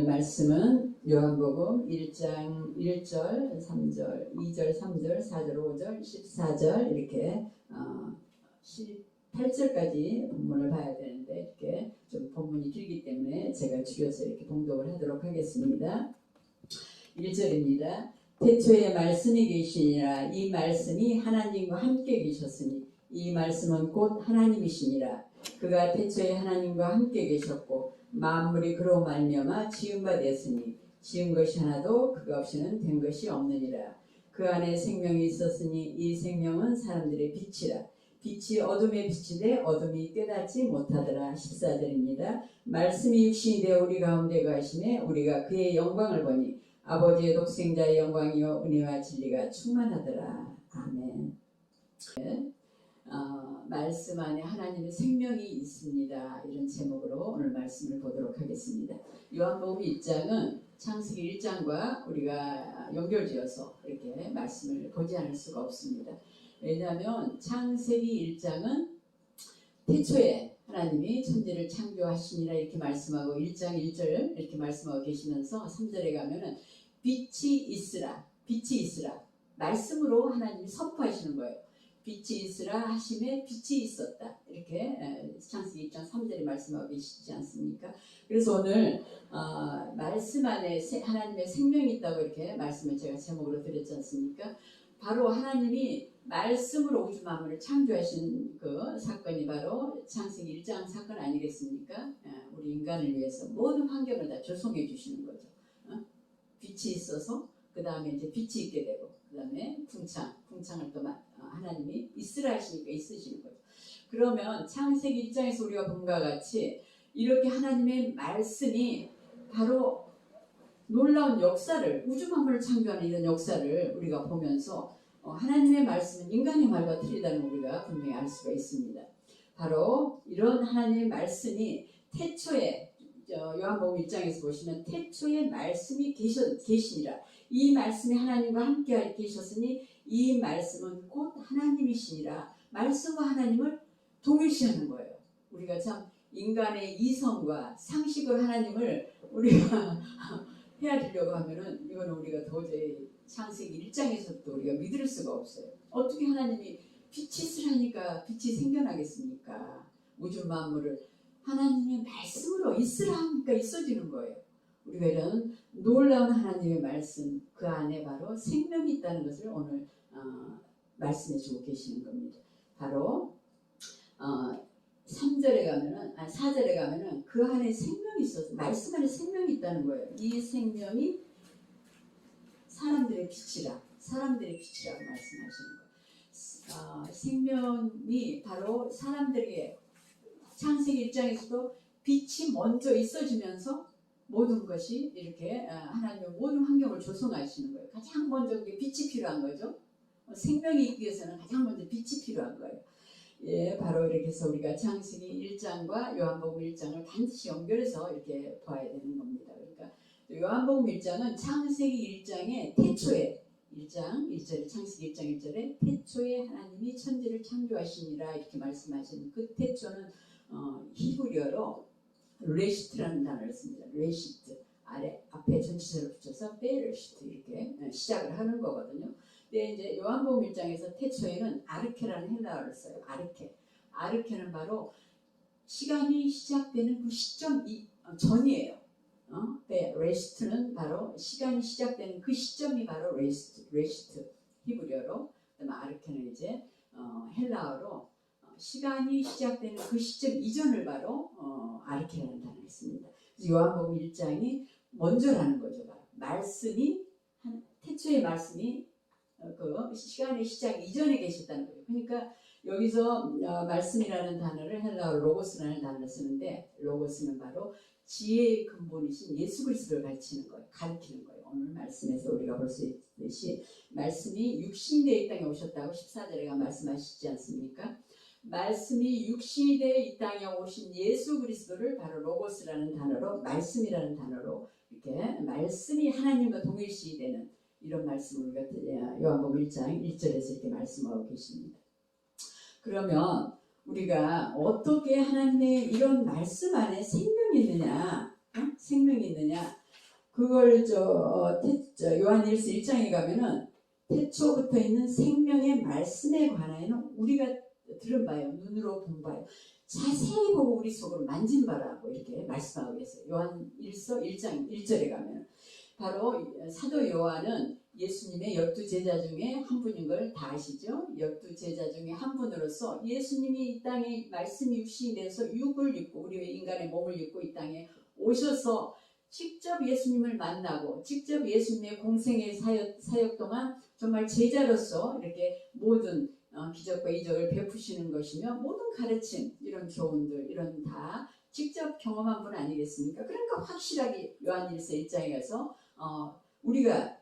오늘 말씀은 요한복음 1장 1절, 3절, 2절, 3절, 4절, 5절, 14절 이렇게 18절까지 본문을 봐야 되는데 이렇게 좀 본문이 길기 때문에 제가 줄여서 이렇게 봉독을 하도록 하겠습니다. 1절입니다. 태초에 말씀이 계시니라. 이 말씀이 하나님과 함께 계셨으니 이 말씀은 곧 하나님이시니라. 그가 태초에 하나님과 함께 계셨고 만물이 그로 말미암아 지은 바 되었으니 지은 것이 하나도 그가 없이는 된 것이 없느니라. 그 안에 생명이 있었으니 이 생명은 사람들의 빛이라. 빛이 어둠에 비치되 어둠이 깨닫지 못하더라. 14절입니다. 말씀이 육신이 되어 우리 가운데 거하시매 우리가 그의 영광을 보니 아버지의 독생자의 영광이요 은혜와 진리가 충만하더라. 아멘. 말씀 안에 하나님의 생명이 있습니다. 이런 제목으로 오늘 말씀을 보도록 하겠습니다. 요한복음 1장은 창세기 1장과 우리가 연결지어서 이렇게 말씀을 보지 않을 수가 없습니다. 왜냐하면 창세기 1장은 태초에 하나님이 천지를 창조하시니라 이렇게 말씀하고 1장 1절 이렇게 말씀하고 계시면서 3절에 가면은 빛이 있으라, 빛이 있으라 말씀으로 하나님이 선포하시는 거예요. 빛이 있으라 하심에 빛이 있었다. 이렇게 창세기 1장 3절에 말씀하고 계시지 않습니까? 그래서 오늘 말씀 안에 하나님의 생명이 있다고 이렇게 말씀을 제가 제목으로 드렸지 않습니까? 바로 하나님이 말씀으로 우주 만물을 창조하신 그 사건이 바로 창세기 1장 사건 아니겠습니까? 우리 인간을 위해서 모든 환경을 다 조성해 주시는 거죠. 빛이 있어서 그 다음에 이제 빛이 있게 되고 그 다음에 풍창을 또 하나님이 있으라 하시니까 있으시는 거죠. 그러면 창세기 1장에서 우리가 본 것과 같이 이렇게 하나님의 말씀이 바로 놀라운 역사를 우주 만물을 창조하는 이런 역사를 우리가 보면서 하나님의 말씀은 인간의 말과 틀리다는 걸 우리가 분명히 알 수가 있습니다. 바로 이런 하나님의 말씀이 태초에 요한복음 1장에서 보시면 태초에 말씀이 계시니라. 이 말씀이 하나님과 함께 계셨으니 이 말씀은 곧 하나님이시니라. 말씀과 하나님을 동일시하는 거예요. 우리가 참 인간의 이성과 상식으로 하나님을 우리가 헤아리려고 하면은 이거는 우리가 도저히 창세기 1장에서도 우리가 믿을 수가 없어요. 어떻게 하나님이 빛이 있으라니까 빛이 생겨나겠습니까? 우주 만물을 하나님의 말씀으로 있으라 하니까 있어지는 거예요. 우리가 이런 놀라운 하나님의 말씀 그 안에 바로 생명이 있다는 것을 오늘 말씀해 주고 계시는 겁니다. 바로 3절에 가면은 4절에 가면은 그 안에 생명이 있어서 말씀 안에 생명이 있다는 거예요. 이 생명이 사람들의 빛이라 사람들의 빛이라고 말씀하시는 거예요. 생명이 바로 사람들에게 창세기 1장에서도 빛이 먼저 있어지면서 모든 것이 이렇게 하나님의 모든 환경을 조성하시는 거예요. 가장 먼저 빛이 필요한 거죠. 생명이 있기 위해서는 가장 먼저 빛이 필요한 거예요. 예, 바로 이렇게 해서 우리가 창세기 1장과 요한복음 1장을 반드시 연결해서 이렇게 봐야 되는 겁니다. 그러니까 요한복음 1장은 창세기 1장의 태초에 1장 1절에 창세기 1장 1절에 태초에 하나님이 천지를 창조하시니라 이렇게 말씀하시는 그 태초는 히브리어로 레시트라는 단어를 씁니다. 레시트 앞에 전치사를 붙여서 베레시트 이렇게 시작을 하는 거거든요. 근데 이제 요한복음 1장에서 태초에는 아르케라는 헬라어를 써요. 아르케는 바로 시간이 시작되는 그 시점 전이에요. 레시트는 바로 시간이 시작되는 그 시점이 바로 레시트 히브리어로. 그다음에 아르케는 이제 헬라어로 시간이 시작되는 그 시점 이전을 바로 아르케라는 단어를 씁니다. 요한복음 1장이 먼저라는 거죠. 바로 말씀이 태초의 말씀이 그 시간의 시작 이전에 계셨다는 거예요. 그러니까 여기서 말씀이라는 단어를 헬라어 로고스라는 단어를 쓰는데 로고스는 바로 지혜의 근본이신 예수 그리스도를 가르치는 거예요. 가르치는 거예요. 오늘 말씀에서 우리가 볼 수 있듯이 말씀이 육신이 되어 이 땅에 오셨다고 14절에가 말씀하시지 않습니까? 말씀이 육신이 되어 이 땅에 오신 예수 그리스도를 바로 로고스라는 단어로 말씀이라는 단어로 이렇게 말씀이 하나님과 동일시 되는 이런 말씀을 우리가 요한복음 1장 1절에서 이렇게 말씀하고 계십니다. 그러면 우리가 어떻게 하나님의 이런 말씀 안에 생명이 있느냐 생명이 있느냐 그걸 요한일서 1장에 가면은 태초부터 있는 생명의 말씀에 관하여는 우리가 들은 바요, 눈으로 본 바요, 자세히 보고 우리 속으로 만진 바라고 이렇게 말씀하고 계세요. 요한일서 1장 1절에 가면 바로 사도 요한은 예수님의 12제자 중에 한 분인 걸 다 아시죠? 12제자 중에 한 분으로서 예수님이 이 땅에 말씀이 육신이 돼서 육을 입고 우리 인간의 몸을 입고 이 땅에 오셔서 직접 예수님을 만나고 직접 예수님의 공생의 사역 동안 정말 제자로서 이렇게 모든 기적과 이적을 베푸시는 것이며 모든 가르침, 이런 교훈들, 이런 다 직접 경험한 분 아니겠습니까? 그러니까 확실하게 요한일서 1장에 가서 우리가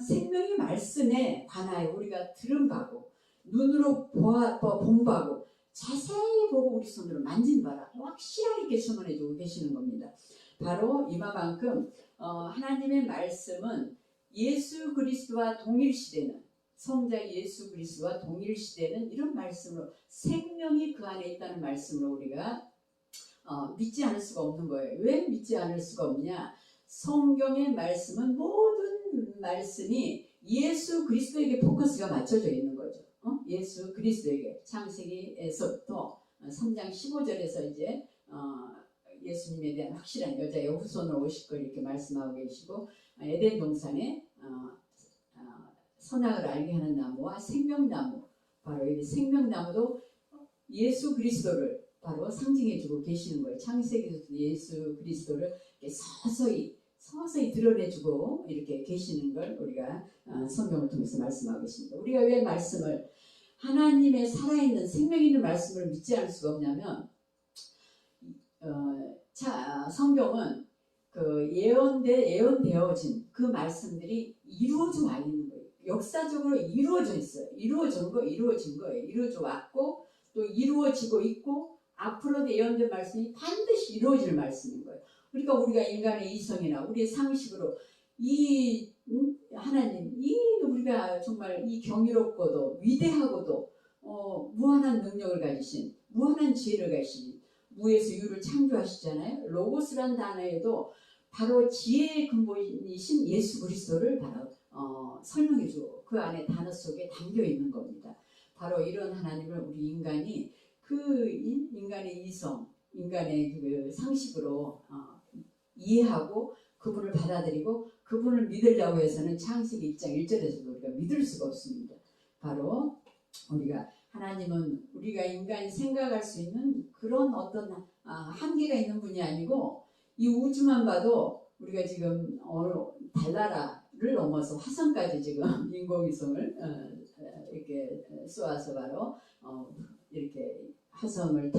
생명의 말씀에 관하여 우리가 들은 바고 눈으로 본 바고 자세히 보고 우리 손으로 만진 바라 확실하게 이렇게 증언해주고 계시는 겁니다. 바로 이만큼 하나님의 말씀은 예수 그리스도와 동일시되는, 성자 예수 그리스도와 동일시되는 이런 말씀으로 생명이 그 안에 있다는 말씀으로 우리가 믿지 않을 수가 없는 거예요. 왜 믿지 않을 수가 없냐? 성경의 말씀은 모든 말씀이 예수 그리스도에게 포커스가 맞춰져 있는 거죠. 예수 그리스도에게 창세기에서부터 3장 15절에서 이제 예수님에 대한 확실한 여자의 후손으로 오실 걸 이렇게 말씀하고 계시고, 에덴 동산에 선악을 알게 하는 나무와 생명나무, 바로 이 생명나무도 예수 그리스도를 바로 상징해주고 계시는 거예요. 창세기에서도 예수 그리스도를 이렇게 서서히 드러내주고 이렇게 계시는 걸 우리가 성경을 통해서 말씀하고 계십니다. 우리가 왜 말씀을, 하나님의 살아있는 생명 있는 말씀을 믿지 않을 수가 없냐면, 성경은 그 예언되어진 그 말씀들이 이루어져 와 있는 거예요. 역사적으로 이루어져 있어요. 이루어진 거예요. 이루어져 왔고 또 이루어지고 있고 앞으로도 예언된 말씀이 반드시 이루어질 말씀인 거예요. 그러니까 우리가 인간의 이성이나 우리의 상식으로 하나님, 우리가 정말 이 경이롭고도 위대하고도 무한한 능력을 가지신, 무한한 지혜를 가지신, 무에서 유를 창조하시잖아요. 로고스란 단어에도 바로 지혜의 근본이신 예수 그리스도를 바로 설명해주고 그 안에 단어 속에 담겨 있는 겁니다. 바로 이런 하나님을 우리 인간이 인간의 이성, 인간의 그 상식으로 이해하고 그분을 받아들이고 그분을 믿으려고 해서는 창세기 1장 1절에서도 우리가 믿을 수가 없습니다. 바로 우리가 하나님은 우리가 인간이 생각할 수 있는 그런 어떤 한계가 있는 분이 아니고, 이 우주만 봐도 우리가 지금 달나라를 넘어서 화성까지 지금 인공위성을 이렇게 쏘아서 바로 이렇게 화성을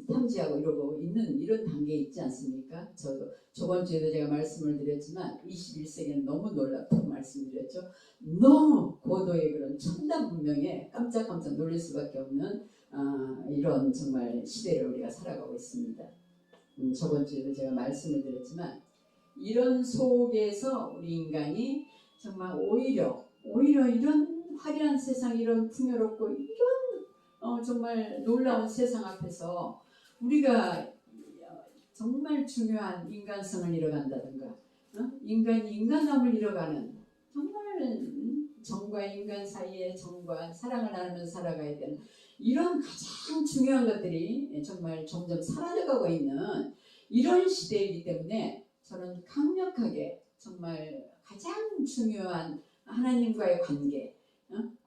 탐지하고 이러고 있는 이런 단계에 있지 않습니까? 저도 저번 주에도 제가 말씀을 드렸지만 21세기는 너무 놀랍다고 말씀드렸죠. 너무 고도의 그런 첨단 문명에 깜짝깜짝 놀랄 수밖에 없는 이런 정말 시대를 우리가 살아가고 있습니다. 저번 주에도 제가 말씀을 드렸지만 이런 속에서 우리 인간이 정말 오히려 이런 화려한 세상, 이런 풍요롭고 이런 정말 놀라운 세상 앞에서 우리가 정말 중요한 인간성을 잃어간다든가 인간이 인간함을 잃어가는, 정말 정과 인간 사이의 정과 사랑을 나누면서 살아가야 되는 이런 가장 중요한 것들이 정말 점점 사라져가고 있는 이런 시대이기 때문에 저는 강력하게 정말 가장 중요한 하나님과의 관계,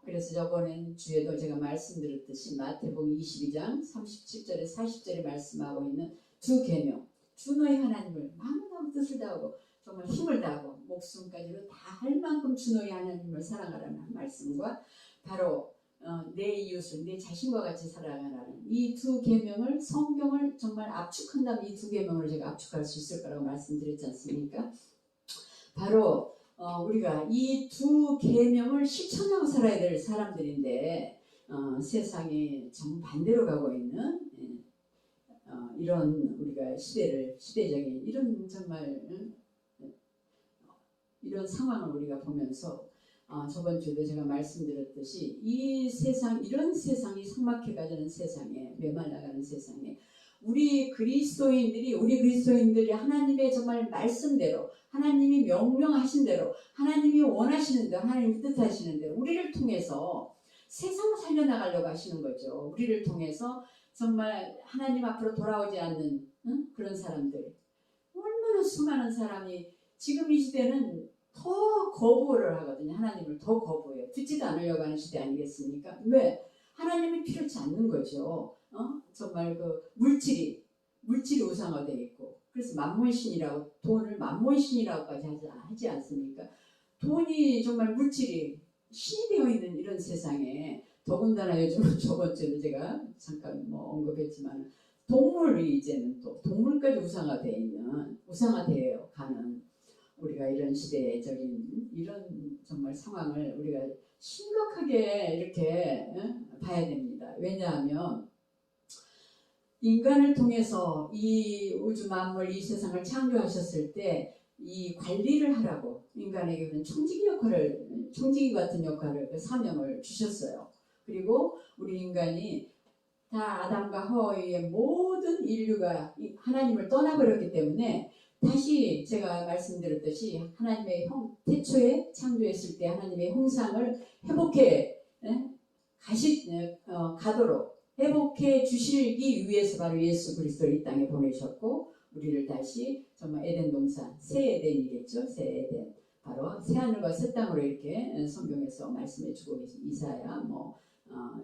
그래서 저번엔 주에도 제가 말씀드렸듯이 마태복음 22장 37절에 40절에 말씀하고 있는 두 계명, 주 너희 하나님을 마음하고 뜻을 다하고 정말 힘을 다하고 목숨까지도 다 할 만큼 주 너희 하나님을 사랑하라는 말씀과 바로 내 이웃을 내 자신과 같이 살아가라는 이 두 계명을, 성경을 정말 압축한다면 이 두 계명을 제가 압축할 수 있을 거라고 말씀드렸지 않습니까? 바로 우리가 이 두 계명을 실천하고 살아야 될 사람들인데 세상이 정반대로 가고 있는 이런 우리가 시대적인 이런 정말 이런 상황을 우리가 보면서 저번 주에도 제가 말씀드렸듯이 이 세상, 이런 세상이 삭막해가는 세상에, 메말라가는 세상에 우리 그리스도인들이 하나님의 정말 말씀대로, 하나님이 명령하신 대로, 하나님이 원하시는 대로, 하나님이 뜻하시는 대로 우리를 통해서 세상을 살려나가려고 하시는 거죠. 우리를 통해서 정말 하나님 앞으로 돌아오지 않는 그런 사람들, 얼마나 수많은 사람이 지금 이 시대는 더 거부를 하거든요. 하나님을 더 거부해요. 듣지도 않으려고 하는 시대 아니겠습니까? 왜? 하나님이 필요치 않는 거죠. 정말 그 물질이 우상화되어 있고, 그래서 만몬신이라고, 돈을 만몬신이라고까지 하지 않습니까? 돈이 정말 물질이 신이 되어 있는 이런 세상에, 더군다나 요즘은 저번 주에도 제가 잠깐 언급했지만 동물이 이제는 또 동물까지 우상화되어 가는 우리가 이런 시대적인 이런 정말 상황을 우리가 심각하게 이렇게 봐야 됩니다. 왜냐하면 인간을 통해서 이 우주 만물 이 세상을 창조하셨을 때 이 관리를 하라고 인간에게 그런 청지기 같은 역할을, 그 사명을 주셨어요. 그리고 우리 인간이 다 아담과 하와의 모든 인류가 하나님을 떠나버렸기 때문에 다시 제가 말씀드렸듯이 하나님의 태초에 창조했을 때 하나님의 형상을 회복해 가도록 회복해 주시기 위해서 바로 예수 그리스도를 이 땅에 보내셨고, 우리를 다시 정말 에덴 동산, 새 에덴이겠죠. 새 에덴, 바로 새 하늘과 새 땅으로 이렇게 성경에서 말씀해주고 계신 이사야,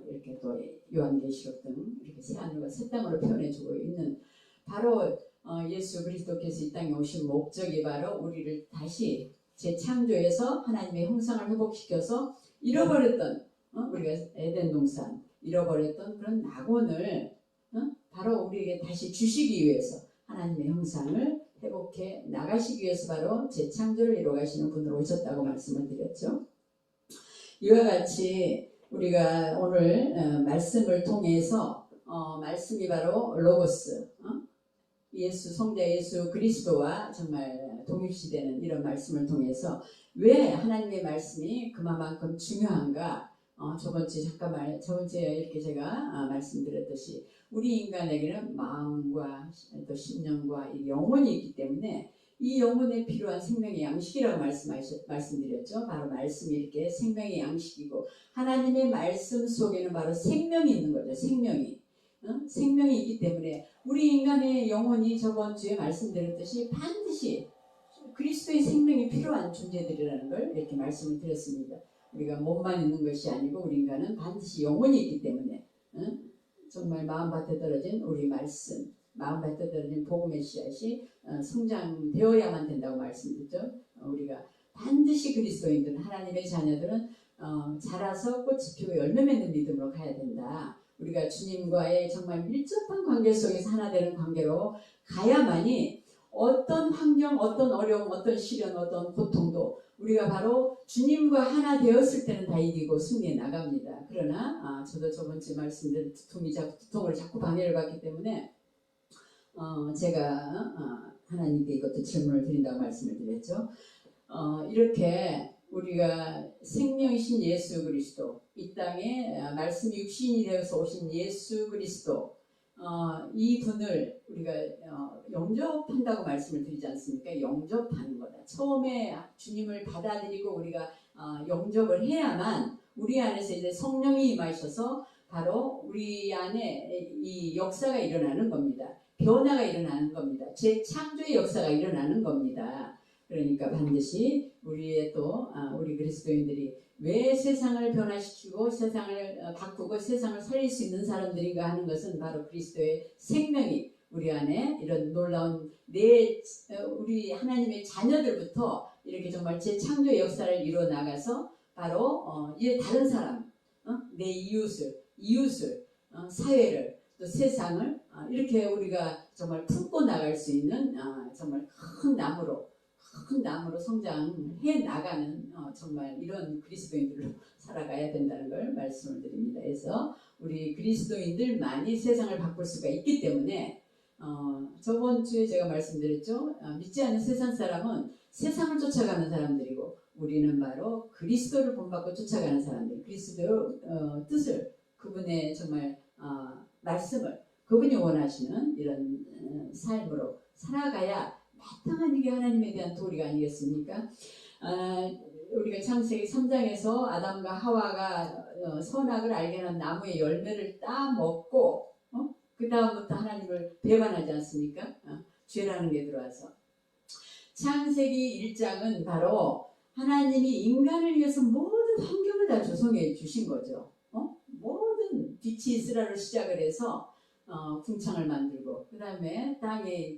이렇게 또 요한계시록 등 이렇게 새 하늘과 새 땅으로 표현해주고 있는 바로 예수 그리스도께서 이 땅에 오신 목적이 바로 우리를 다시 재창조해서 하나님의 형상을 회복시켜서 잃어버렸던 우리가 에덴 동산 잃어버렸던 그런 낙원을 바로 우리에게 다시 주시기 위해서, 하나님의 형상을 회복해 나가시기 위해서 바로 재창조를 이루어가시는 분으로 오셨다고 말씀을 드렸죠. 이와 같이 우리가 오늘 말씀을 통해서 말씀이 바로 로고스, 성자 예수 그리스도와 정말 동일시되는 이런 말씀을 통해서 왜 하나님의 말씀이 그만큼 중요한가, 저번 주에 이렇게 제가 말씀드렸듯이 우리 인간에게는 마음과 또 신령과 이 영혼이 있기 때문에 이 영혼에 필요한 생명의 양식이라고 말씀드렸죠. 바로 말씀이 이렇게 생명의 양식이고, 하나님의 말씀 속에는 바로 생명이 있는 거죠. 생명이 있기 때문에 우리 인간의 영혼이 저번 주에 말씀드렸듯이 반드시 그리스도의 생명이 필요한 존재들이라는 걸 이렇게 말씀을 드렸습니다. 우리가 몸만 있는 것이 아니고 우리 인간은 반드시 영혼이 있기 때문에 정말 마음밭에 떨어진 우리 말씀, 마음밭에 떨어진 복음의 씨앗이 성장되어야만 된다고 말씀드렸죠. 우리가 반드시 그리스도인들은, 하나님의 자녀들은 자라서 꽃이 피고 열매 맺는 믿음으로 가야 된다. 우리가 주님과의 정말 밀접한 관계 속에서 하나 되는 관계로 가야만이 어떤 환경, 어떤 어려움, 어떤 시련, 어떤 고통도 우리가 바로 주님과 하나 되었을 때는 다 이기고 승리해 나갑니다. 그러나 저도 저번 주에 말씀드린 두통을 자꾸 방해를 받기 때문에 제가 하나님께 이것도 질문을 드린다고 말씀을 드렸죠. 이렇게 우리가 생명이신 예수 그리스도, 이 땅에 말씀이 육신이 되어서 오신 예수 그리스도, 이 분을 우리가 영접한다고 말씀을 드리지 않습니까? 영접하는 거다. 처음에 주님을 받아들이고 우리가 영접을 해야만 우리 안에서 이제 성령이 임하셔서 바로 우리 안에 이 역사가 일어나는 겁니다. 변화가 일어나는 겁니다. 재창조의 역사가 일어나는 겁니다. 그러니까 반드시 우리 그리스도인들이 왜 세상을 변화시키고 세상을 바꾸고 세상을 살릴 수 있는 사람들인가 하는 것은 바로 그리스도의 생명이 우리 안에 이런 놀라운 우리 하나님의 자녀들부터 이렇게 정말 재창조의 역사를 이루어 나가서 바로 이제 다른 사람, 내 이웃을, 사회를, 또 세상을 이렇게 우리가 정말 품고 나갈 수 있는 정말 큰 나무로 성장해 나가는 정말 이런 그리스도인들로 살아가야 된다는 걸 말씀을 드립니다. 그래서 우리 그리스도인들만이 세상을 바꿀 수가 있기 때문에 저번 주에 제가 말씀드렸죠. 믿지 않는 세상 사람은 세상을 쫓아가는 사람들이고, 우리는 바로 그리스도를 본받고 쫓아가는 사람들, 그리스도의 뜻을, 그분의 정말 말씀을 그분이 원하시는 이런 삶으로 살아가야 마땅한 이게 하나님에 대한 도리가 아니겠습니까? 우리가 창세기 3장에서 아담과 하와가 선악을 알게 한 나무의 열매를 따먹고 그 다음부터 하나님을 배반하지 않습니까? 죄라는 게 들어와서 창세기 1장은 바로 하나님이 인간을 위해서 모든 환경을 다 조성해 주신 거죠. 모든 빛이 있으라로 시작을 해서 궁창을 만들고 그 다음에 땅에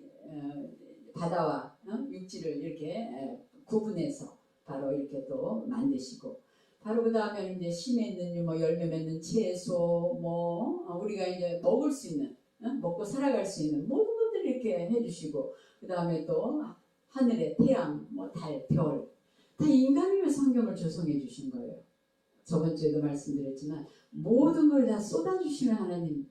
바다와 육지를 이렇게 구분해서 바로 이렇게 또 만드시고 바로 그 다음에 이제 심에 있는 뭐 열매 맺는 채소 뭐 우리가 이제 먹을 수 있는 먹고 살아갈 수 있는 모든 것들을 이렇게 해주시고 그 다음에 또 하늘의 태양, 뭐 달, 별 다 인간을 위해서 환경을 조성해 주신 거예요. 저번 주에도 말씀드렸지만 모든 걸 다 쏟아주시는 하나님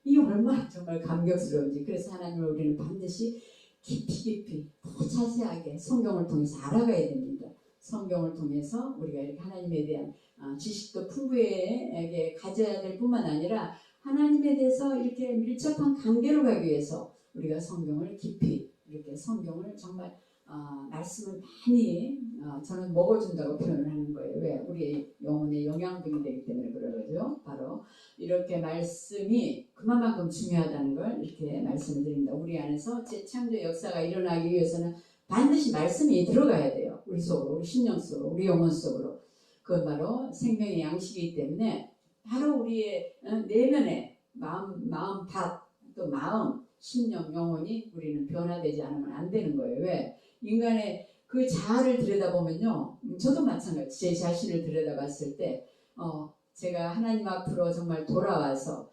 이 얼마나 정말 감격스러운지 그래서 하나님을 우리는 반드시 깊이 더 자세하게 성경을 통해서 알아가야 됩니다. 성경을 통해서 우리가 이렇게 하나님에 대한 지식도 풍부하게 가져야 될 뿐만 아니라 하나님에 대해서 이렇게 밀접한 관계로 가기 위해서 우리가 성경을 깊이 이렇게 성경을 정말 말씀을 많이 저는 먹어준다고 표현을 하는 거예요. 왜? 우리의 영혼의 영양분이 되기 때문에 그러죠. 바로 이렇게 말씀이 그만큼 중요하다는 걸 이렇게 말씀을 드립니다. 우리 안에서 재창조 역사가 일어나기 위해서는 반드시 말씀이 들어가야 돼요. 우리 속으로, 우리 심령 속으로, 우리 영혼 속으로. 그건 바로 생명의 양식이기 때문에 바로 우리의 내면의 마음 밭, 또 마음, 심령, 영혼이 우리는 변화되지 않으면 안 되는 거예요. 왜? 인간의 그 자아를 들여다보면요. 저도 마찬가지. 제 자신을 들여다봤을 때 제가 하나님 앞으로 정말 돌아와서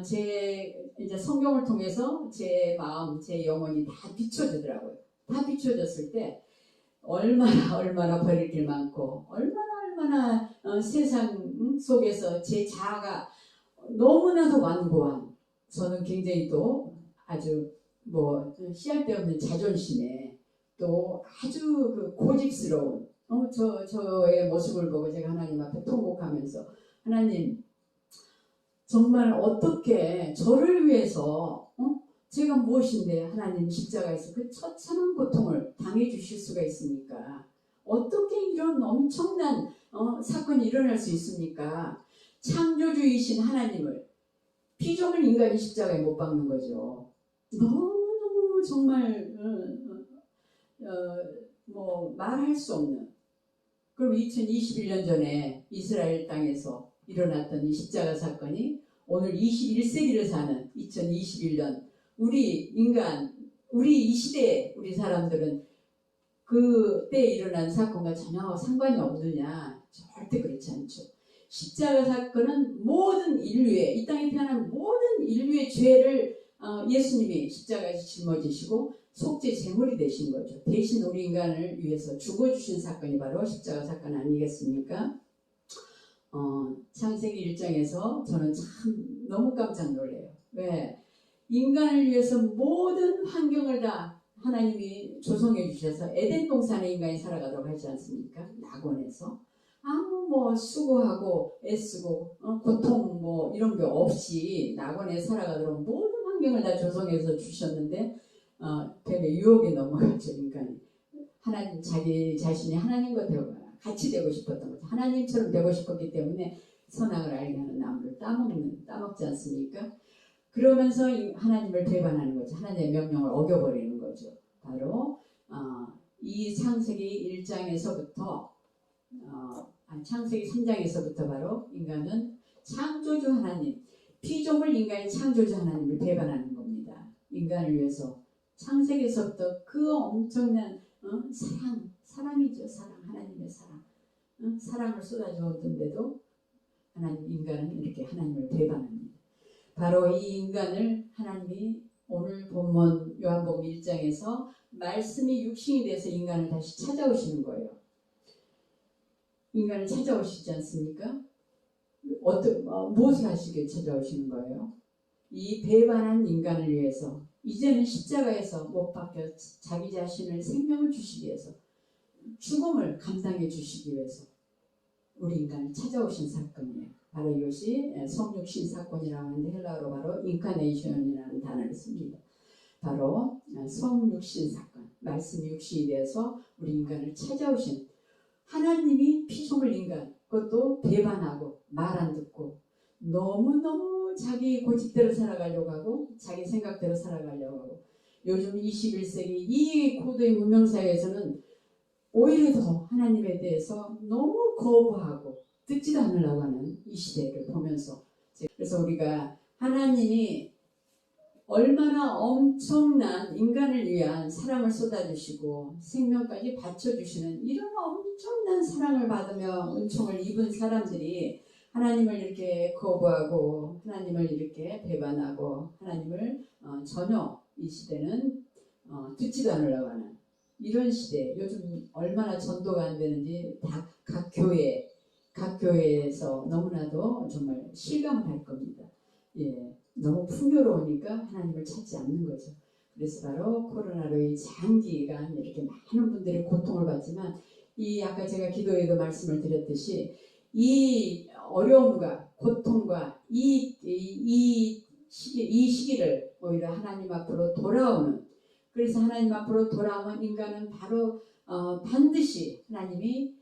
제 이제 성경을 통해서 제 마음, 제 영혼이 다 비춰지더라고요. 다 비춰졌을 때 얼마나 버릴 길 많고 얼마나 세상 속에서 제 자아가 너무나도 완고한 저는 굉장히 또 아주 뭐 씨알 데 없는 자존심에 또 아주 그 고집스러운 저의 모습을 보고 제가 하나님 앞에 통곡하면서 하나님 정말 어떻게 저를 위해서 제가 무엇인데 하나님 십자가에서 그 처참한 고통을 당해 주실 수가 있습니까? 어떻게 이런 엄청난 사건이 일어날 수 있습니까? 창조주이신 하나님을 피조물 인간이 십자가에 못 박는 거죠. 너무 정말 뭐 말할 수 없는. 그럼 2021년 전에 이스라엘 땅에서 일어났던 이 십자가 사건이 오늘 21세기를 사는 2021년 우리 인간, 우리 이 시대에 우리 사람들은 그때 일어난 사건과 전혀 상관이 없느냐? 절대 그렇지 않죠. 십자가 사건은 모든 인류의 이 땅에 태어난 모든 인류의 죄를 예수님이 십자가에서 짊어지시고 속죄 제물이 되신 거죠. 대신 우리 인간을 위해서 죽어주신 사건이 바로 십자가 사건 아니겠습니까? 창세기 1장에서 저는 참 너무 깜짝 놀래요. 왜? 인간을 위해서 모든 환경을 다 하나님이 조성해 주셔서 에덴 동산에 인간이 살아가도록 하지 않습니까? 낙원에서 아무 뭐 수고하고 애쓰고 고통 뭐 이런 게 없이 낙원에 살아가도록 모든 환경을 다 조성해서 주셨는데 뱀의 유혹에 넘어갔죠. 인간이 하나님 자기 자신이 하나님과 같이 되고 싶었던 거죠. 하나님처럼 되고 싶었기 때문에 선악을 알게 하는 나무를 따먹지 않습니까? 그러면서 하나님을 배반하는 거죠. 하나님의 명령을 어겨버리는 거죠. 바로 이 창세기 1장에서부터 창세기 3장에서부터 바로 인간은 창조주 하나님, 피조물 인간이 창조주 하나님을 배반하는 겁니다. 인간을 위해서 창세기에서부터 그 엄청난 사랑이죠. 사랑, 하나님의 사랑. 사랑을 쏟아주었던데도 인간은 이렇게 하나님을 배반합니다. 바로 이 인간을 하나님이 오늘 본문 요한복음 1장에서 말씀이 육신이 돼서 인간을 다시 찾아오시는 거예요. 인간을 찾아오시지 않습니까? 무엇을 하시길 찾아오시는 거예요? 이 배반한 인간을 위해서 이제는 십자가에서 못 박혀 자기 자신을 생명을 주시기 위해서 죽음을 감당해 주시기 위해서 우리 인간을 찾아오신 사건이에요. 바로 이것이 성육신 사건이라고 하는데 헬라어로 바로 인카네이션이라는 단어를 씁니다. 바로 성육신 사건, 말씀이 육신이 되어서 우리 인간을 찾아오신 하나님이 피조물 인간, 그것도 배반하고 말 안 듣고 너무너무 자기 고집대로 살아가려고 하고 자기 생각대로 살아가려고 하고, 요즘 21세기 이 고도의 문명사회에서는 오히려 더 하나님에 대해서 너무 거부하고 듣지도 않으려고 하는 이 시대를 보면서, 그래서 우리가 하나님이 얼마나 엄청난 인간을 위한 사랑을 쏟아주시고 생명까지 바쳐주시는 이런 엄청난 사랑을 받으며 은총을 입은 사람들이 하나님을 이렇게 거부하고 하나님을 이렇게 배반하고 하나님을 전혀 이 시대는 듣지도 않으려고 하는 이런 시대, 요즘 얼마나 전도가 안 되는지 다 각 교회에서 너무나도 정말 실감을 할 겁니다. 예, 너무 풍요로우니까 하나님을 찾지 않는 거죠. 그래서 바로 코로나로 이 장기간 이렇게 많은 분들이 고통을 받지만, 이 아까 제가 기도에도 말씀을 드렸듯이 이 어려움과 고통과 이 시기를 오히려 하나님 앞으로 돌아오는, 그래서 하나님 앞으로 돌아오면 인간은 바로 반드시 하나님이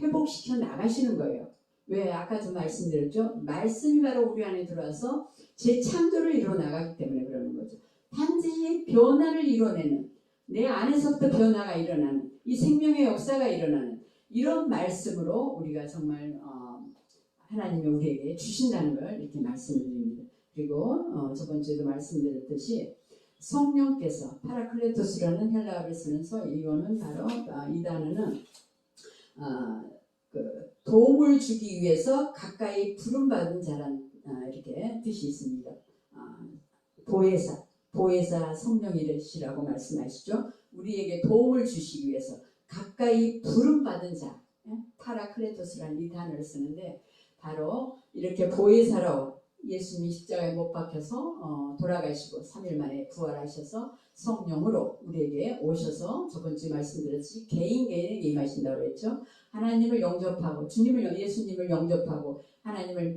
회복시켜 나가시는 거예요. 왜? 아까 좀 말씀드렸죠. 말씀이 바로 우리 안에 들어와서 재창조를 이루어 나가기 때문에 그러는 거죠. 반드시 변화를 이뤄내는, 내 안에서부터 변화가 일어나는, 이 생명의 역사가 일어나는 이런 말씀으로 우리가 정말 하나님이 우리에게 주신다는 걸 이렇게 말씀을 드립니다. 그리고 저번 주에도 말씀드렸듯이 성령께서 파라클레토스라는 헬라어를 쓰면서 이거는 바로 이 단어는 도움을 주기 위해서 가까이 부름받은 자란 이렇게 뜻이 있습니다. 보혜사 성령이시라고 말씀하시죠. 우리에게 도움을 주시기 위해서 가까이 부름받은 자, 파라클레토스라는 이 단어를 쓰는데, 바로 이렇게 보혜사로 예수님이 십자가에 못 박혀서 돌아가시고 3일 만에 부활하셔서 성령으로 우리에게 오셔서 저번 주에 말씀드렸듯이 개인에게 임하신다고 했죠. 하나님을 영접하고 예수님을 영접하고 하나님을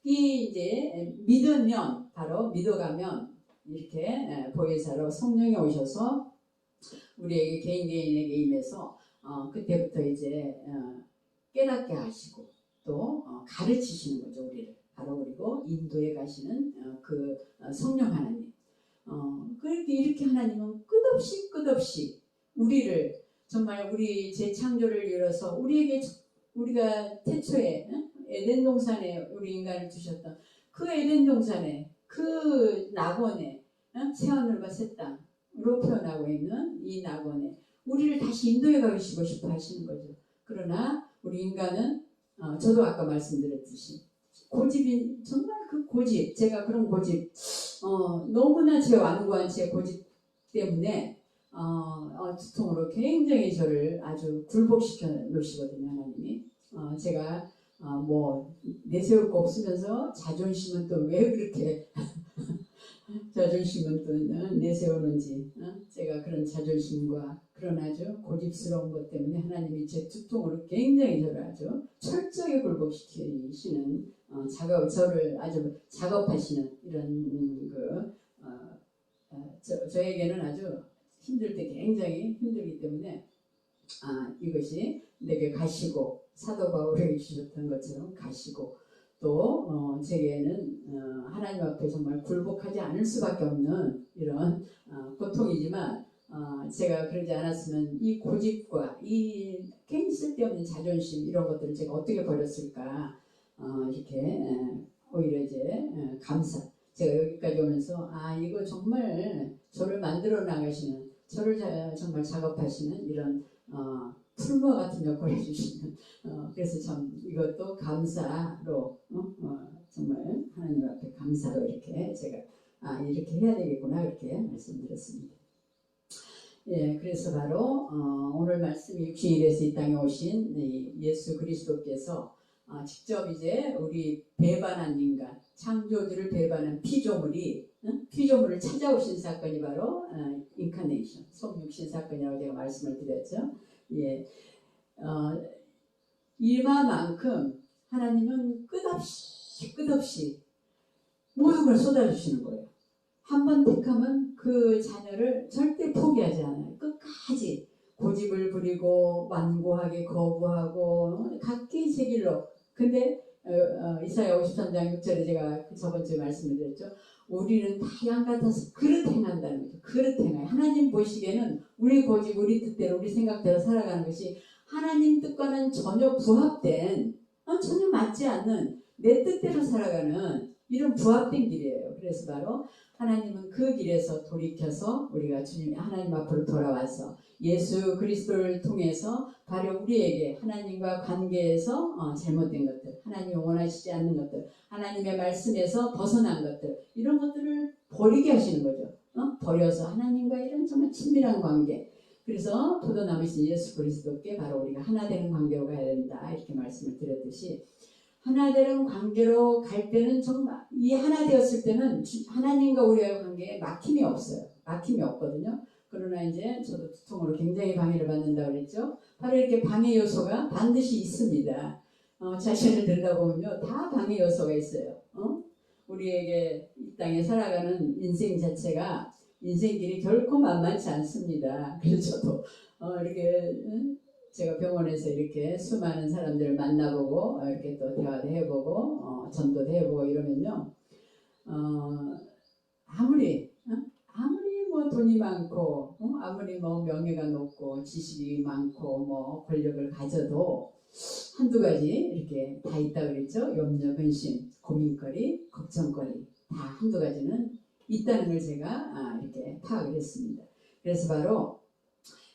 믿으면, 바로 믿어가면 이렇게 보혜사로 성령이 오셔서 우리에게 개인에게 임해서 그때부터 이제 깨닫게 하시고 또 가르치시는 거죠. 우리를 바로, 그리고 인도에 가시는 그 성령 하나님. 그렇게 이렇게 하나님은 끝없이 우리를 정말 우리 재창조를 이뤄서 우리가 태초에 에덴 동산에 우리 인간을 두셨던 그 에덴 동산에 그 낙원에 새하늘과 새 땅으로 표현하고 있는 이 낙원에 우리를 다시 인도해 가시고 싶어 하시는 거죠. 그러나 우리 인간은 저도 아까 말씀드렸듯이 고집이, 정말 그 고집, 제가 그런 고집, 너무나 제 완고한 제 고집 때문에 두통으로 굉장히 저를 아주 굴복시켜 놓으시거든요, 하나님이. 제가 뭐 내세울 거 없으면서 자존심은 또 왜 그렇게 자존심은 또 내세우는지, 제가 그런 자존심과 그런 아주 고집스러운 것 때문에 하나님이 제 두통으로 굉장히 저를 아주 철저하게 굴복시키시는 저를 아주 작업하시는 이런 저에게는 아주 힘들 때 굉장히 힘들기 때문에 이것이 내게 가시고, 사도 바울에게 주셨던 것처럼 가시고, 또 제게는 하나님 앞에 정말 굴복하지 않을 수밖에 없는 이런 고통이지만, 제가 그러지 않았으면 이 고집과 이 괜히 쓸데없는 자존심, 이런 것들을 제가 어떻게 버렸을까, 이렇게 오히려 이제 감사, 제가 여기까지 오면서 이거 정말 저를 만들어 나가시는, 저를 정말 작업하시는 이런 풀무와 같은 역할을 해주시는, 그래서 참 이것도 감사로 정말 하나님 앞에 감사로 이렇게 제가 이렇게 해야 되겠구나, 이렇게 말씀드렸습니다. 예, 그래서 바로 오늘 말씀이 육신이 돼서 이 땅에 오신 예수 그리스도께서 직접 이제 우리 배반한 인간, 창조주를 배반한 피조물을 찾아오신 사건이 바로 인카네이션, 성육신 사건이라고 제가 말씀을 드렸죠. 예, 이마만큼 하나님은 끝없이 모든 걸 쏟아주시는 거예요. 한 번 택하면 그 자녀를 절대 포기하지 않아요. 끝까지 고집을 부리고 완고하게 거부하고 각기 제 길로. 근데 이사야 53장 6절에 제가 저번주에 말씀을 드렸죠. 우리는 다 양 같아서 그릇 행한다는 거죠. 그릇 행해요. 하나님 보시기에는 우리 고집, 우리 뜻대로, 우리 생각대로 살아가는 것이 하나님 뜻과는 전혀 부합된, 전혀 맞지 않는 내 뜻대로 살아가는 이런 부합된 길이에요. 그래서 바로 하나님은 그 길에서 돌이켜서 우리가 주님 하나님 앞으로 돌아와서 예수 그리스도를 통해서 바로 우리에게 하나님과 관계에서 잘못된 것들, 하나님이 원하시지 않는 것들, 하나님의 말씀에서 벗어난 것들, 이런 것들을 버리게 하시는 거죠. 버려서 하나님과 이런 정말 친밀한 관계, 그래서 도도 남으신 예수 그리스도께 바로 우리가 하나 되는 관계로 가야 된다, 이렇게 말씀을 드렸듯이 하나 되는 관계로 갈 때는 정말 이 하나 되었을 때는 하나님과 우리와의 관계에 막힘이 없어요. 막힘이 없거든요. 그러나 이제 저도 두통으로 굉장히 방해를 받는다고 그랬죠. 바로 이렇게 방해 요소가 반드시 있습니다. 자신을 들여다보면요, 다 방해 요소가 있어요. 우리에게 이 땅에 살아가는 인생 자체가 인생길이 결코 만만치 않습니다. 그래서 저도 이렇게 제가 병원에서 이렇게 수많은 사람들을 만나보고 이렇게 또 대화도 해보고 전도도 해보고 이러면요, 아무리 뭐 돈이 많고 아무리 뭐 명예가 높고 지식이 많고 뭐 권력을 가져도 한두 가지 이렇게 다 있다 그랬죠. 염려, 근심, 고민거리, 걱정거리 다 한두 가지는 있다는 걸 제가 이렇게 파악을 했습니다. 그래서 바로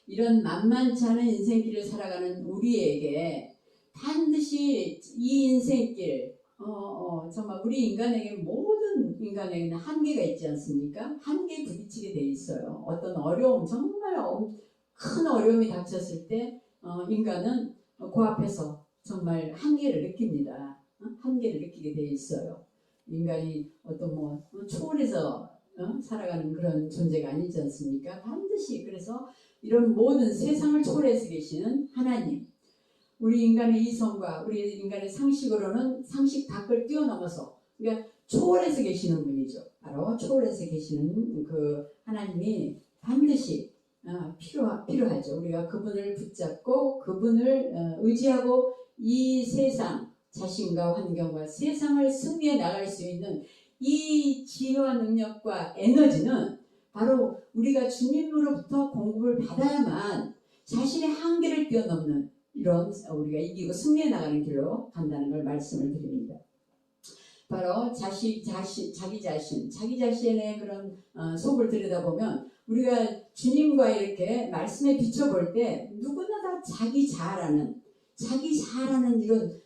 이런 만만치 않은 인생길을 살아가는 우리에게 반드시 이 인생길, 정말 우리 인간에게 모든 인간에게는 한계가 있지 않습니까? 한계에 부딪히게 돼 있어요. 어떤 어려움, 정말 큰 어려움이 닥쳤을 때 인간은 그 앞에서 정말 한계를 느낍니다. 한계를 느끼게 돼 있어요. 인간이 어떤 뭐 초월해서 살아가는 그런 존재가 아니지 않습니까? 반드시. 그래서 이런 모든 세상을 초월해서 계시는 하나님, 우리 인간의 이성과 우리 인간의 상식으로는 상식 밖을 뛰어넘어서, 그러니까 초월해서 계시는 분이죠. 바로 초월해서 계시는 그 하나님이 반드시 필요하죠. 우리가 그분을 붙잡고 그분을 의지하고 이 세상, 자신과 환경과 세상을 승리해 나갈 수 있는 이 지혜와 능력과 에너지는 바로 우리가 주님으로부터 공급을 받아야만 자신의 한계를 뛰어넘는 이런 우리가 이기고 승리해 나가는 길로 간다는 걸 말씀을 드립니다. 바로 자기 자신의 그런 속을 들여다보면 우리가 주님과 이렇게 말씀에 비춰볼 때 누구나 다 자기 자아라는 이런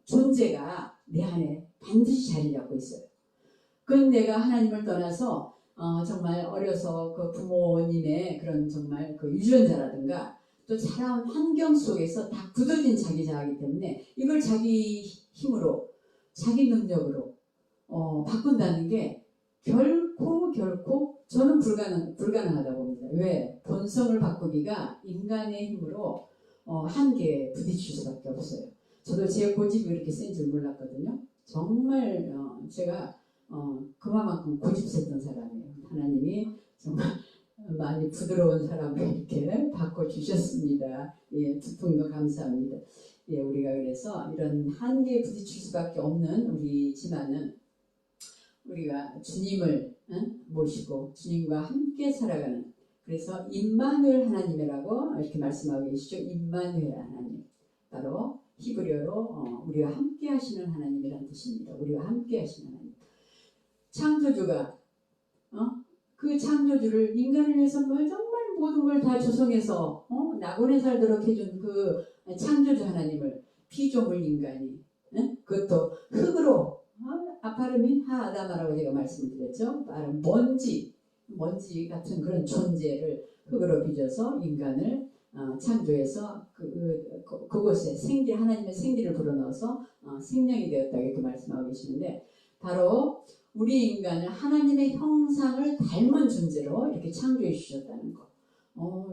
존재가 내 안에 반드시 자리 잡고 있어요. 그건 내가 하나님을 떠나서 정말 어려서 그 부모님의 그런 정말 그 유전자라든가 또 자라온 환경 속에서 다 굳어진 자기 자아이기 때문에 이걸 자기 힘으로 자기 능력으로 바꾼다는 게 결코 저는 불가능하다고 봅니다. 왜? 본성을 바꾸기가 인간의 힘으로 한계에 부딪힐 수밖에 없어요. 저도 제 고집이 이렇게 센 줄 몰랐거든요. 정말 제가 그만큼 고집셌던 사람이에요. 하나님이 정말 많이 부드러운 사람을 이렇게 바꿔주셨습니다. 예, 두통도 감사합니다. 예, 우리가 그래서 이런 한계에 부딪힐 수밖에 없는 우리지만은 우리가 주님을 모시고 주님과 함께 살아가는, 그래서 임마누엘 하나님이라고 이렇게 말씀하고 계시죠. 임마누엘 하나님, 바로 히브리어로 우리와 함께 하시는 하나님이라는 뜻입니다. 우리와 함께 하시는 하나님. 창조주가 그 창조주를 인간을 위해서 뭘 정말 모든 걸 다 조성해서 낙원에 살도록 해준 그 창조주 하나님을 피조물 인간이 그것도 흙으로 아파르민 하아다마라고 제가 말씀드렸죠. 바로 먼지 같은 그런 존재를 흙으로 빚어서 인간을 창조해서 그곳에 하나님의 생기를 불어넣어서 생명이 되었다, 이렇게 말씀하고 계시는데, 바로 우리 인간을 하나님의 형상을 닮은 존재로 이렇게 창조해 주셨다는 거.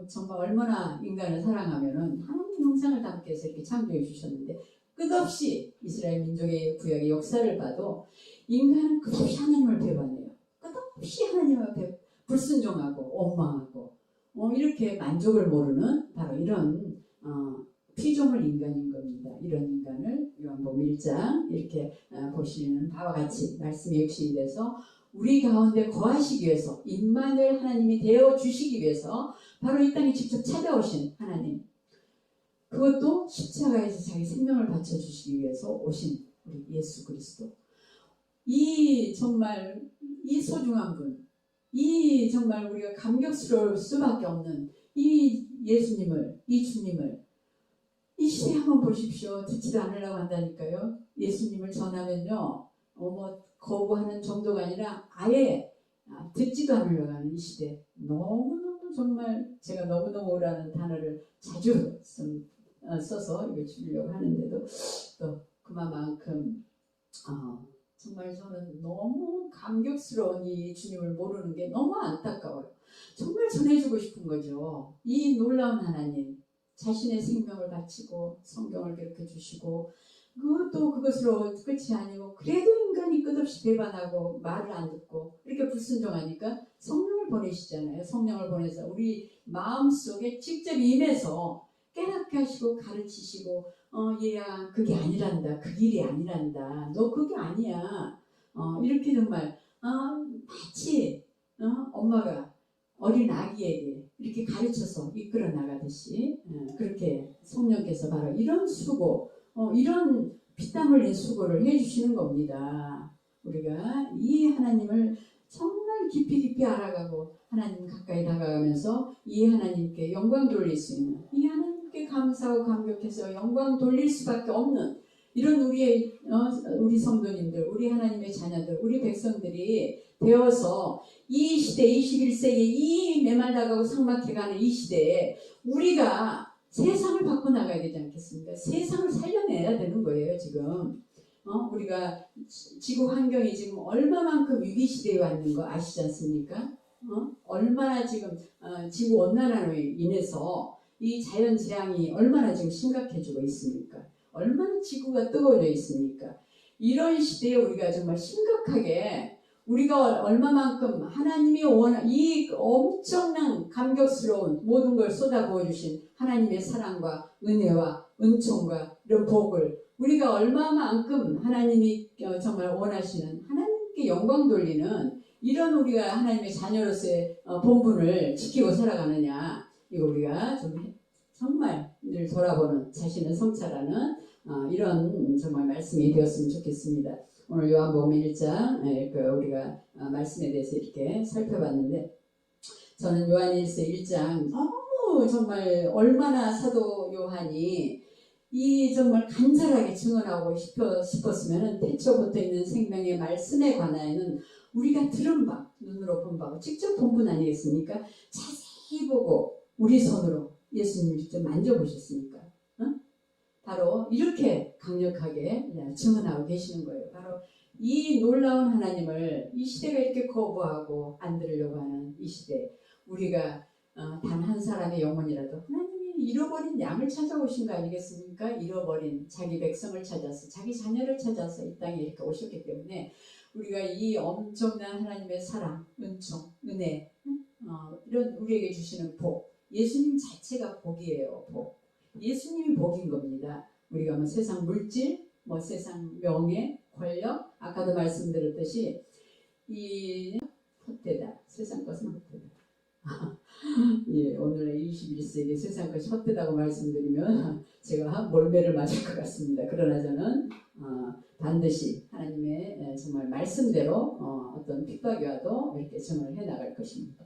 정말 얼마나 인간을 사랑하면은 하나님 형상을 담게 해서 이렇게 창조해 주셨는데 끝없이 이스라엘 민족의 구약의 역사를 봐도 인간은 끝없이 하나님을 배반해요. 끝없이 하나님 앞에 불순종하고 원망하고 이렇게 만족을 모르는 바로 이런 피조물 인간인 겁니다. 이런 인간을 요한복음 1장 이렇게 보시는 바와 같이 말씀이 육신이 돼서 우리 가운데 거하시기 위해서 임마누엘 하나님이 되어 주시기 위해서 바로 이 땅에 직접 찾아오신 하나님, 그것도 십자가에서 자기 생명을 바쳐주시기 위해서 오신 우리 예수 그리스도, 이 정말 이 소중한 분, 이 정말 우리가 감격스러울 수밖에 없는 이 예수님을, 이 주님을 이 시대에 한번 보십시오. 듣지도 않으려고 한다니까요. 예수님을 전하면요, 거부하는 정도가 아니라 아예 듣지도 않으려고 하는 이 시대. 너무너무 정말 제가 너무너무라는 단어를 자주 써서 이거 줄이려고 하는데도 또 그만큼 정말 저는 너무 감격스러운 이 주님을 모르는 게 너무 안타까워요. 정말 전해주고 싶은 거죠. 이 놀라운 하나님, 자신의 생명을 바치고 성경을 기록해 주시고, 그것도 그것으로 끝이 아니고 그래도 인간이 끝없이 배반하고 말을 안 듣고 이렇게 불순종하니까 성령을 보내시잖아요. 성령을 보내서 우리 마음속에 직접 임해서 깨닫게 하시고 가르치시고, 얘야 그게 아니란다, 그 길이 아니란다, 너 그게 아니야, 이렇게 정말 마치 엄마가 어린 아기에게 이렇게 가르쳐서 이끌어 나가듯이 그렇게 성령께서 바로 이런 수고, 이런 피땀 흘린 수고를 해주시는 겁니다. 우리가 이 하나님을 정말 깊이 알아가고 하나님 가까이 다가가면서 이 하나님께 영광 돌릴 수 있는, 이 하나님께 감사하고 감격해서 영광 돌릴 수밖에 없는 이런 우리 성도님들, 우리 하나님의 자녀들, 우리 백성들이 되어서 이 시대 21세기 이 메말라가고 삭막해가는 이 시대에 우리가 세상을 바꿔나가야 되지 않겠습니까? 세상을 살려내야 되는 거예요. 지금 우리가 지구 환경이 지금 얼마만큼 위기 시대에 왔는 거 아시지 않습니까? 얼마나 지금 지구 온난화로 인해서 이 자연 재앙이 얼마나 지금 심각해지고 있습니까? 얼마나 지구가 뜨거워져 있습니까? 이런 시대에 우리가 정말 심각하게 우리가 얼마만큼 하나님이 원하는 이 엄청난 감격스러운 모든 걸 쏟아부어 주신 하나님의 사랑과 은혜와 은총과 이런 복을 우리가 얼마만큼 하나님이 정말 원하시는 하나님께 영광 돌리는 이런 우리가 하나님의 자녀로서의 본분을 지키고 살아가느냐, 이거 우리가 좀 정말 늘 돌아보는 자신을 성찰하는 이런 정말 말씀이 되었으면 좋겠습니다. 오늘 요한복음 1장 우리가 말씀에 대해서 이렇게 살펴봤는데, 저는 요한일서 1장 너무 정말 얼마나 사도 요한이 이 정말 간절하게 증언하고 싶었으면 태초부터 있는 생명의 말씀에 관하여는 우리가 들은 바, 눈으로 본 바고 직접 본 분 아니겠습니까? 자세히 보고 우리 손으로 예수님을 직접 만져보셨으니까 바로 이렇게 강력하게 증언하고 계시는 거예요. 바로 이 놀라운 하나님을 이 시대가 이렇게 거부하고 안 들으려고 하는 이 시대, 우리가 단 한 사람의 영혼이라도 하나님이 잃어버린 양을 찾아오신 거 아니겠습니까? 잃어버린 자기 백성을 찾아서 자기 자녀를 찾아서 이 땅에 이렇게 오셨기 때문에 우리가 이 엄청난 하나님의 사랑, 은총, 은혜, 이런 우리에게 주시는 복, 예수님 자체가 복이에요. 복. 예수님이 복인 겁니다. 우리가 뭐 세상 물질, 뭐 세상 명예, 권력, 아까도 말씀드렸듯이 이 헛되다. 세상 것은 헛되다. 예, 오늘의 21세기 세상 것이 헛되다고 말씀드리면 제가 몰매를 맞을 것 같습니다. 그러나 저는 반드시 하나님의 정말 말씀대로 어떤 핍박이 와도 이렇게 정을 해나갈 것입니다.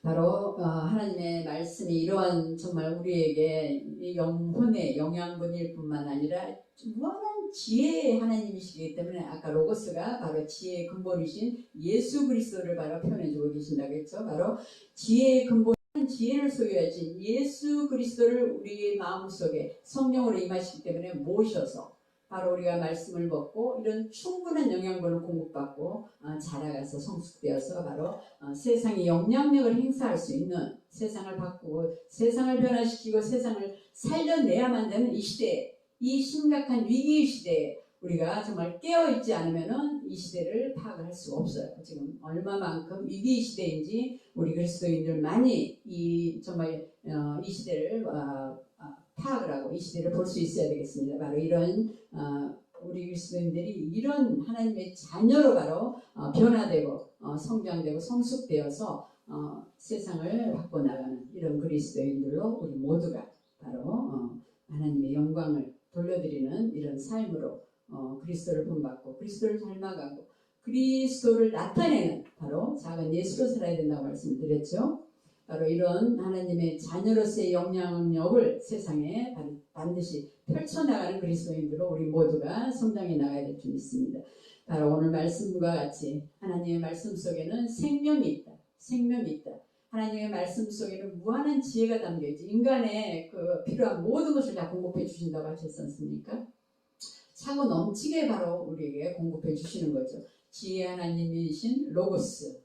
바로 하나님의 말씀이 이러한 정말 우리에게 영혼의 영양분일 뿐만 아니라 무한한 지혜의 하나님이시기 때문에 아까 로고스가 바로 지혜의 근본이신 예수 그리스도를 바로 표현해주고 계신다고 했죠. 바로 지혜의 근본, 지혜를 소유하신 예수 그리스도를 우리 마음속에 성령으로 임하시기 때문에 모셔서 바로 우리가 말씀을 먹고 이런 충분한 영양분을 공급받고 자라가서 성숙되어서 바로 세상의 영향력을 행사할 수 있는, 세상을 바꾸고 세상을 변화시키고 세상을 살려내야만 되는 이 시대에 이 심각한 위기 시대에 우리가 정말 깨어있지 않으면은 이 시대를 파악할 수가 없어요. 지금 얼마만큼 위기 시대인지 우리 그리스도인들 많이 정말 이 시대를 파악을 하고 이 시대를 볼 수 있어야 되겠습니다. 바로 이런 우리 그리스도인들이 이런 하나님의 자녀로 바로 변화되고 성장되고 성숙되어서 세상을 바꿔나가는 이런 그리스도인들로 우리 모두가 바로 하나님의 영광을 돌려드리는 이런 삶으로 그리스도를 본받고 그리스도를 닮아가고 그리스도를 나타내는 바로 작은 예수로 살아야 된다고 말씀을 드렸죠. 바로 이런 하나님의 자녀로서의 영향력을 세상에 반드시 펼쳐나가는 그리스도인들로 우리 모두가 성장해 나가야 될 줄 믿습니다. 바로 오늘 말씀과 같이 하나님의 말씀 속에는 생명이 있다. 생명이 있다. 하나님의 말씀 속에는 무한한 지혜가 담겨있지. 인간의 그 필요한 모든 것을 다 공급해 주신다고 하셨지 않습니까? 차고 넘치게 바로 우리에게 공급해 주시는 거죠. 지혜 하나님이신 로고스,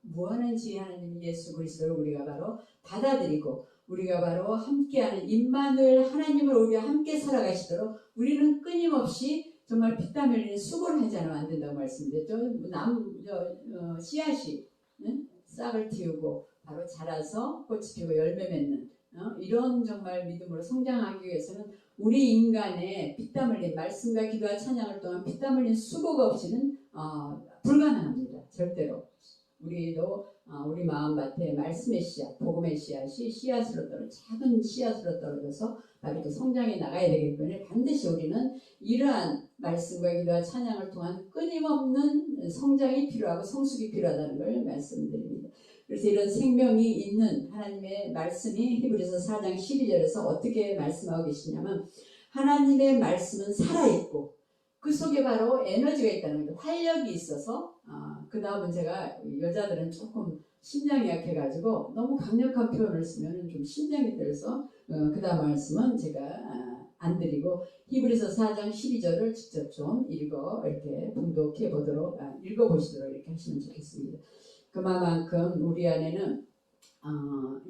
무한한 지혜 하나님 예수 그리스도를 우리가 바로 받아들이고 우리가 바로 함께하는 임마누엘 하나님을 우리가 함께 살아가시도록 우리는 끊임없이 정말 피땀 흘리는 수고를 하지 않으면 안 된다고 말씀드렸죠. 씨앗이 싹을 틔우고 바로 자라서 꽃이 피고 열매 맺는 이런 정말 믿음으로 성장하기 위해서는 우리 인간의 피땀 흘린 말씀과 기도와 찬양을 통한 피땀 흘린 수고가 없이는 불가능합니다. 절대로. 우리도 우리 마음밭에 말씀의 씨앗, 복음의 씨앗이 씨앗으로 작은 씨앗으로 떨어져서 이렇게 성장해 나가야 되기 때문에 반드시 우리는 이러한 말씀과 기도와 찬양을 통한 끊임없는 성장이 필요하고 성숙이 필요하다는 걸 말씀드립니다. 그래서 이런 생명이 있는 하나님의 말씀이 히브리서 4장 12절에서 어떻게 말씀하고 계시냐면 하나님의 말씀은 살아있고 그 속에 바로 에너지가 있다는 거죠. 활력이 있어서 그 다음은 제가 여자들은 조금 심장이 약해가지고 너무 강력한 표현을 쓰면 좀 심장이 떨려서 그 다음 말씀은 제가 안 드리고 히브리서 4장 12절을 직접 좀 이렇게 봉독해 보도록 읽어보시도록 이렇게 하시면 좋겠습니다. 그만큼 우리 안에는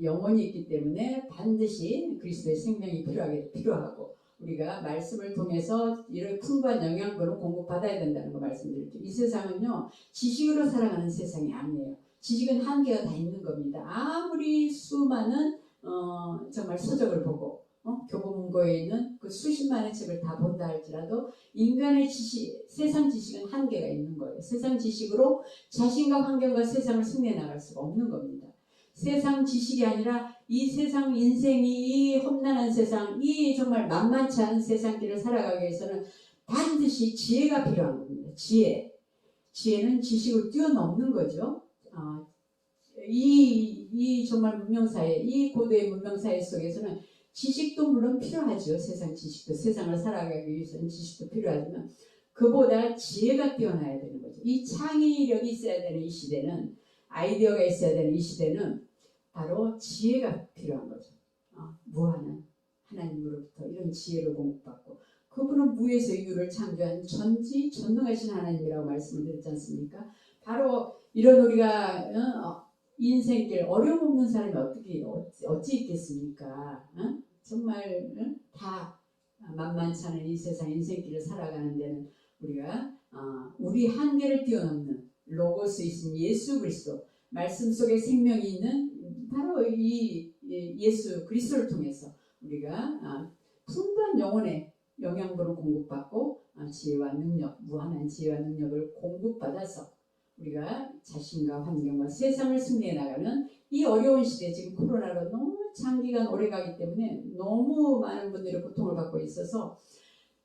영혼이 있기 때문에 반드시 그리스도의 생명이 필요하고 우리가 말씀을 통해서 이런 풍부한 영양분을 공급받아야 된다는 거 말씀드릴게요. 이 세상은요 지식으로 살아가는 세상이 아니에요. 지식은 한계가 다 있는 겁니다. 아무리 수많은 정말 서적을 보고 교보문고에 있는 그 수십만의 책을 다 본다 할지라도 인간의 지식, 세상 지식은 한계가 있는 거예요. 세상 지식으로 자신과 환경과 세상을 승리해 나갈 수가 없는 겁니다. 세상 지식이 아니라 이 세상 인생이 이 험난한 세상, 이 정말 만만치 않은 세상길을 살아가기 위해서는 반드시 지혜가 필요한 겁니다. 지혜는 지식을 뛰어넘는 거죠. 이 정말 문명사회, 이 고도의 문명사회 속에서는 지식도 물론 필요하죠. 세상 지식도, 세상을 살아가기 위해서는 지식도 필요하지만 그보다 지혜가 뛰어나야 되는 거죠. 이 창의력이 있어야 되는 이 시대는, 아이디어가 있어야 되는 이 시대는 바로 지혜가 필요한 거죠. 무한한 하나님으로부터 이런 지혜를 공급받고 그분은 무에서 유를 창조한 전지전능하신 하나님이라고 말씀을 드렸지 않습니까? 바로 이런 우리가 인생길 어려움 없는 사람이 어찌 있겠습니까? 정말 다 만만치 않은 이 세상 인생길을 살아가는 데는 우리가 우리 한계를 뛰어넘는 로고스이신 예수 그리스도 말씀 속에 생명이 있는 바로 이 예수 그리스도를 통해서 우리가 풍부한 영혼의 영양분을 공급받고 지혜와 능력, 무한한 지혜와 능력을 공급받아서 우리가 자신과 환경과 세상을 승리해 나가는 이 어려운 시대, 지금 코로나로 너무 장기간 오래가기 때문에 너무 많은 분들이 고통을 받고 있어서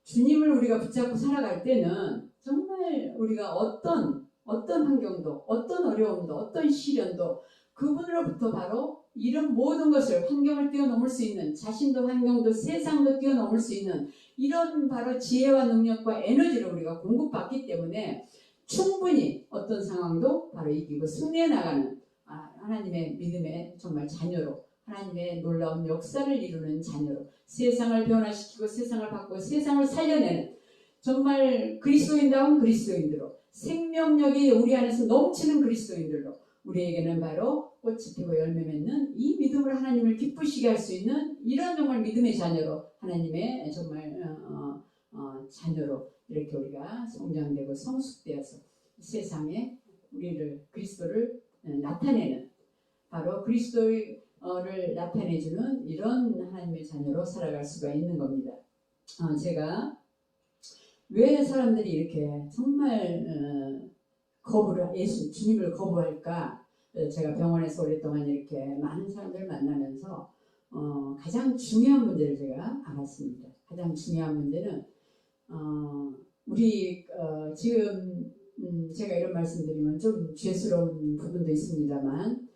주님을 우리가 붙잡고 살아갈 때는 정말 우리가 어떤 환경도, 어떤 어려움도, 어떤 시련도 그분으로부터 바로 이런 모든 것을 환경을 뛰어넘을 수 있는, 자신도 환경도 세상도 뛰어넘을 수 있는 이런 바로 지혜와 능력과 에너지를 우리가 공급받기 때문에 충분히 어떤 상황도 바로 이기고 승리해 나가는 하나님의 믿음의 정말 자녀로, 하나님의 놀라운 역사를 이루는 자녀로 세상을 변화시키고 세상을 바꾸고 세상을 살려내는 정말 그리스도인다운 그리스도인들로 생명력이 우리 안에서 넘치는 그리스도인들로 우리에게는 바로 꽃이 피고 열매 맺는 이 믿음으로 하나님을 기쁘시게 할 수 있는 이런 정말 믿음의 자녀로 하나님의 정말 자녀로 이렇게 우리가 성장되고 성숙되어서 세상에 우리를 그리스도를 나타내는 바로 그리스도를 나타내주는 이런 하나님의 자녀로 살아갈 수가 있는 겁니다. 제가 왜 사람들이 이렇게 정말 주님을 거부할까? 제가 병원에서 오랫동안 이렇게 많은 사람들을 만나면서 가장 중요한 문제를 제가 알았습니다. 가장 중요한 문제는 우리 지금 제가 이런 말씀드리면 좀 죄스러운 부분도 있습니다만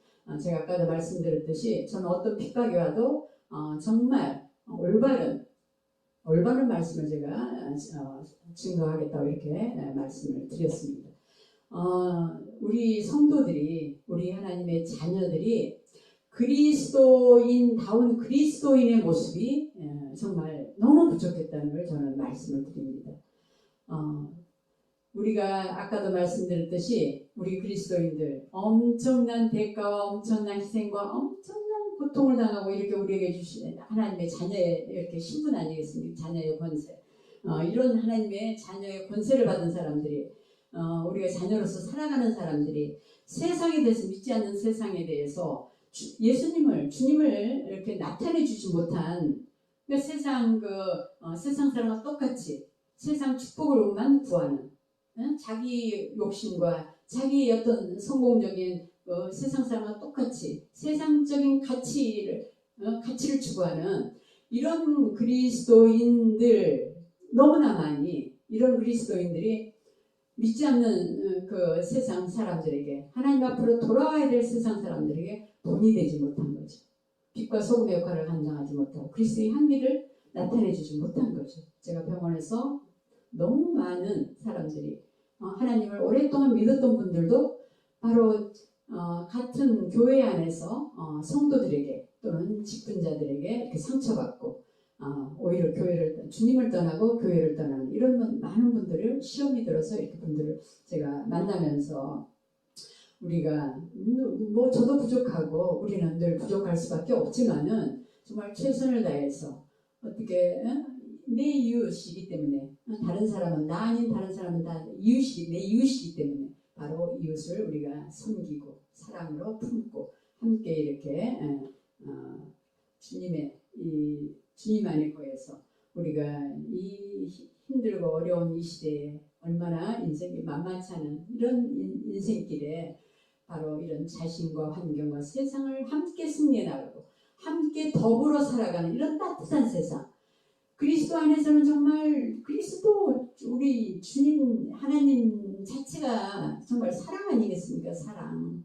제가 아까도 말씀드렸듯이 저는 어떤 핍박이 와도 정말 올바른 말씀을 제가 증거하겠다고 이렇게 말씀을 드렸습니다. 우리 성도들이 우리 하나님의 자녀들이 그리스도인다운 그리스도인의 모습이 정말 너무 부족했다는 걸 저는 말씀을 드립니다. 우리가 아까도 말씀드렸듯이 우리 그리스도인들 엄청난 대가와 엄청난 희생과 엄청난 고통을 당하고 이렇게 우리에게 주시는 하나님의 자녀의 이렇게 신분 아니겠습니까? 자녀의 권세. 이런 하나님의 자녀의 권세를 받은 사람들이 우리가 자녀로서 살아가는 사람들이 세상에 대해서 믿지 않는 세상에 대해서 주님을 이렇게 나타내 주지 못한 그러니까 세상 사람과 똑같이 세상 축복으로만 구하는 자기 욕심과 자기 어떤 성공적인 세상 사람과 똑같이 세상적인 가치를 추구하는 이런 그리스도인들 너무나 많이 이런 그리스도인들이 믿지 않는 그 세상 사람들에게 하나님 앞으로 돌아와야 될 세상 사람들에게 본이 되지 못한 거죠. 빛과 소금의 역할을 감당하지 못하고 그리스도의 향기를 나타내주지 못한 거죠. 제가 병원에서 너무 많은 사람들이 하나님을 오랫동안 믿었던 분들도 바로 같은 교회 안에서 성도들에게 또는 직분자들에게 이렇게 상처받고 오히려 주님을 떠나고 교회를 떠나는 이런 많은 분들을 시험이 들어서 이렇게 분들을 제가 만나면서 우리가 뭐 저도 부족하고 우리는 늘 부족할 수밖에 없지만은 정말 최선을 다해서 어떻게 내 이웃이기 때문에 다른 사람은 나 아닌 다른 사람은 다 내 이웃이기 때문에 바로 이웃을 우리가 섬기고 사랑으로 품고 함께 이렇게 주님 안에 거해서 우리가 이 힘들고 어려운 이 시대에 얼마나 인생이 만만치 않은 이런 인생길에 바로 이런 자신과 환경과 세상을 함께 승리해 나가고 함께 더불어 살아가는 이런 따뜻한 세상 그리스도 안에서는 정말 우리 주님 하나님 자체가 정말 사랑 아니겠습니까? 사랑.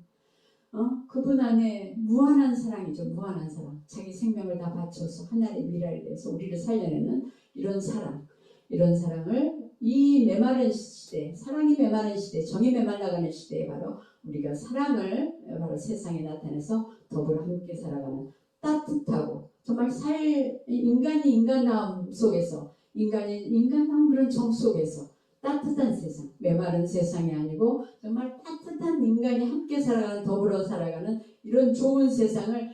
그분 안에 무한한 사랑이죠. 무한한 사랑. 자기 생명을 다 바쳐서 하나님의 미래를 위해서 우리를 살려내는 이런 사랑을 이 메마른 시대, 사랑이 메마른 시대, 정이 메말라가는 시대에 바로 우리가 사랑을 바로 세상에 나타내서 더불어 함께 살아가는 따뜻하고 정말 인간이 인간다움 속에서 인간다움 그런 정 속에서 따뜻한 세상, 메마른 세상이 아니고 정말 따뜻한 인간이 함께 살아가는 더불어 살아가는 이런 좋은 세상을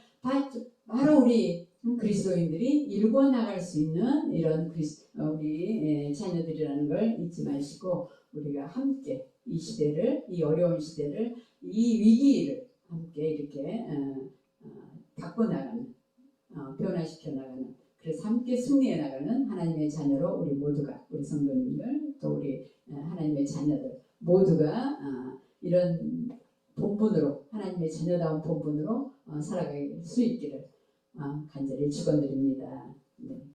바로 우리 그리스도인들이 일궈 나갈 수 있는 이런 우리 자녀들이라는 걸 잊지 마시고 우리가 함께 이 어려운 시대를 이 위기를 함께 이렇게 바꿔나가는 변화시켜 나가는 그래서 함께 승리해 나가는 하나님의 자녀로 우리 모두가 우리 성도님들 또 우리 하나님의 자녀들 모두가 이런 본분으로 하나님의 자녀다운 본분으로 살아갈 수 있기를 간절히 축원드립니다.